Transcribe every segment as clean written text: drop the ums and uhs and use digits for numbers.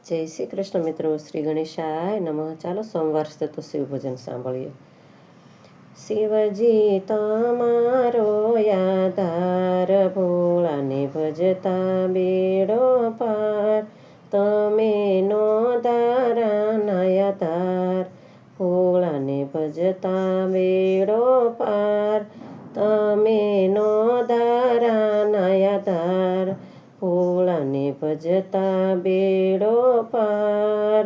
જય શ્રી કૃષ્ણ મિત્રો. શ્રી ગણેશાય નમઃ. ચાલો સોમવાર છે તો શિવ ભજન સાંભળીએ. શિવજી તમારો યાધાર, ભોળાને ભજતા બેડો પાર. તમે નો દારા યાધાર, ભોળાને ભજતા બેડો પાર. તમે નો દારા યાધાર, ભોળાને ભજતા બેડો પાર.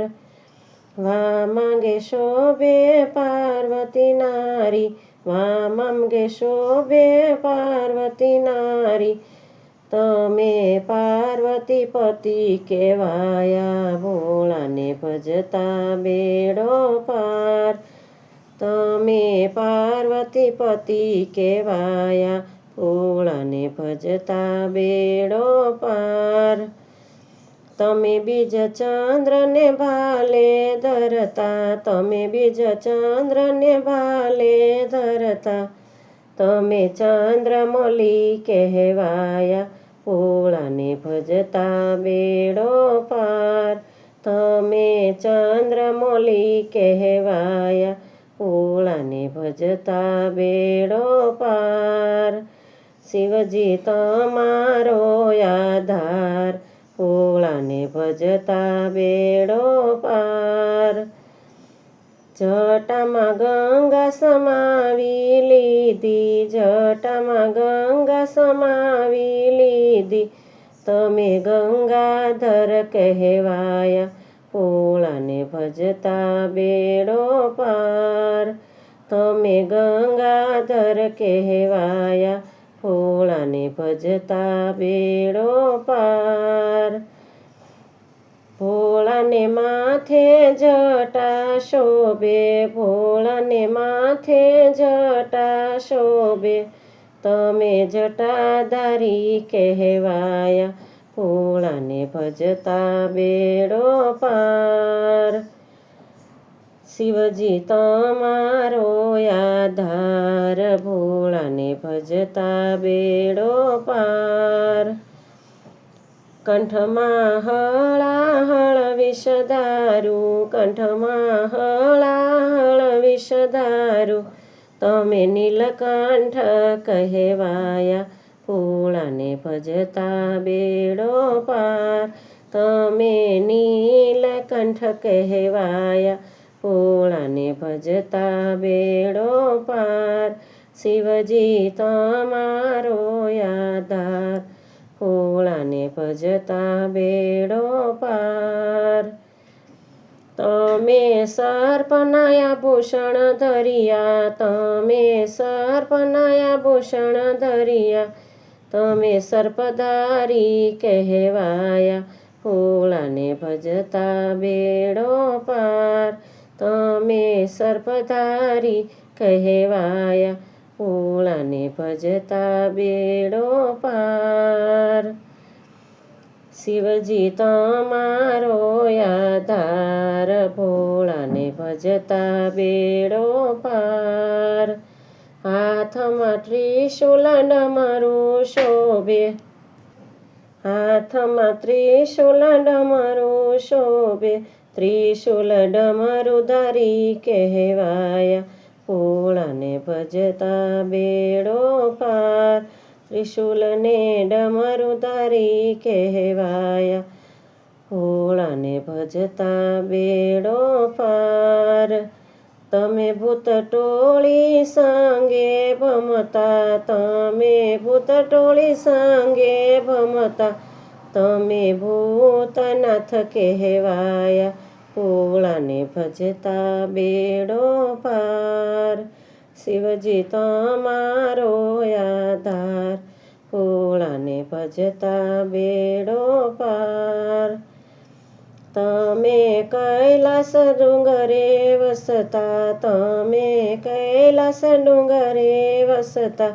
વા માંગે શોભે પાર્વતી નારી, વા માંગે શોભે પાર્વતી નારી. તમે પાર્વતી પતિ કહેવાયા, ભોળાને ભજતા બેડો પાર. તમે પાર્વતી પતિ કહેવાયા, ભોળાને ભજતા બેડો પાર. તમે બીજ ચંદ્રને ભાલે ધરતા, તમે બીજ ચંદ્રને ભાલે ધરતા. તમે ચંદ્રમૌલી કહેવાયા, ભોળાને ભજતા બેડો પાર. તમે ચંદ્રમૌલી કહેવાયા, ભોળાને ભજતા બેડો પાર. શિવજી તમારો આધાર, ભોળાને ભજતા બેડો પાર. જટામાં ગંગા સમાવી લીધી, જટામાં ગંગા સમાવી લીધી. તમે ગંગાધર કહેવાયા, ભોળાને ભજતા બેડો પાર. તમે ગંગાધર કહેવાયા, ભોળાને ભજતા બેડો પાર. ભોળાને માથે જટા શોભે, ભોળાને માથે જટા શોભે. તમે જટાધારી કહેવાયા, ભોળાને ભજતા બેડો પાર. શિવજી તમારો આધાર, ભોળાને ભજતા બેડો પાર. કંઠમાં હળાહળ વિષદારૂ, કંઠમાં હળાહળ વિષદારૂ. તમે નીલકંઠ કહેવાયા, ભોળાને ભજતા બેડો પાર. તમે નીલકંઠ કહેવાયા, ભોળાને ભજતા બેડો પાર. શિવજી તમારો આધાર, ભોળાને ભજતા બેડો પાર. તમે સર્પના આભૂષણ ધર્યા, તમે સર્પના આભૂષણ ધર્યા. તમે સર્પધારી કહેવાયા, ભોળાને ભજતા બેડો પાર. તમે સર્પધારી કહેવાયા, ભોળાને ભજતા બેડો પાર. શિવજી તમારો આધાર, ભોળાને ભજતા બેડો પાર. હાથમાં ત્રિશૂલ ડમરું શોભે, હાથમાં ત્રિશૂલ ડમરું શોભે. ત્રિશૂલ ડમરું ધારી કહેવાયા, ભોળાને ભજતા બેડો પાર. ત્રિશૂલને ડમરું ધારી કહેવાયા, ભોળાને ભજતા બેડો પાર. તમે ભૂત ટોળી સંગે ભમતા, તમે ભૂત ટોળી સંગે ભમતા. તમે ભૂતનાથ કહેવાયા, ભોળાને ભજતા બેડો પાર. શિવજી તમારો આધાર, ભોળાને ભજતા બેડો પાર. તમે કૈલાસ ડુંગરે વસતા, તમે કૈલાસ ડુંગરે વસતા.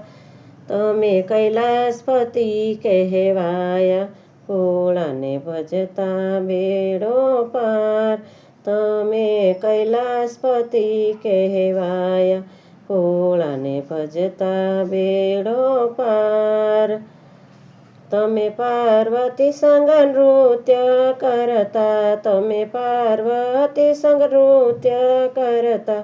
તમે કૈલાસપતિ કહેવાયા, ભોળાને ભજતા બેડો પાર. તમે કૈલાસપતિ કહેવાયા, ભોળાને ભજતા બેડો પાર. તમે પાર્વતી સંગ નૃત્ય કરતા, તમે પાર્વતી સંગ નૃત્ય કરતા,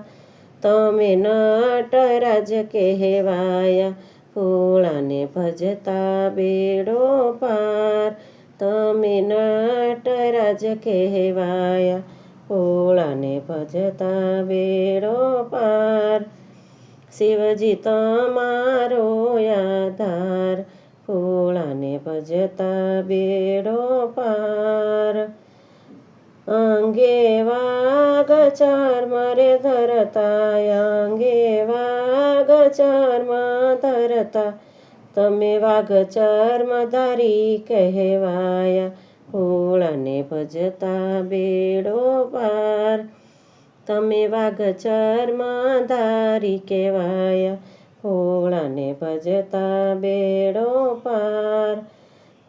તમે નટરાજ કહેવાયા, ભોળાને ભજતા બેડો પાર. તમે નટરાજ કહેવાયા, ભોળાને ભજતા બેડો પાર. શિવજી તમારો આધાર, ભોળાને ભજતા બેડો પાર. અંગે વાઘ ચર્મ રે ધરતા, અંગે વાઘ ચર્મ ધરતા, તમે વાઘ ચર્મધારી કહેવાયા, ભોળાને ભજતા બેડો પાર. તમે વાઘ ચર્મધારી કહેવાયા, ભોળાને ભજતા બેડો પાર.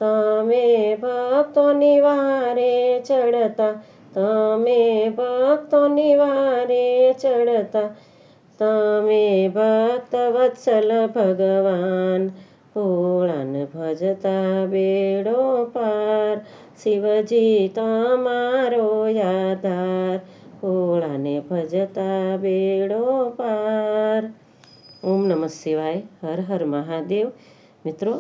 તમે ભક્તોની વારે ચડતા, તમે ભક્તોની વારે ચડતા, તમે ભક્ત વત્સલ ભગવાન, ભોળાને ભજતા બેડો પાર. શિવજી તમારો આધાર, ભોળાને ભજતા બેડો પાર. ઓમ નમઃ શિવાય. હર હર મહાદેવ. મિત્રો,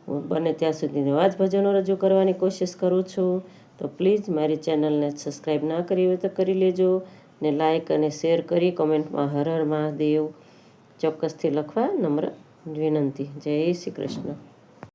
હું બને ત્યાં સુધી નવા જ ભજનો રજૂ કરવાની કોશિશ કરું છું, તો પ્લીઝ મારી ચેનલને સબસ્ક્રાઈબ ના કરી હોય તો કરી લેજો, ને લાઈક અને શેર કરી કોમેન્ટમાં હર હર મહાદેવ ચોક્કસથી લખવા નમ્ર વિનંતી. જય શ્રી કૃષ્ણ.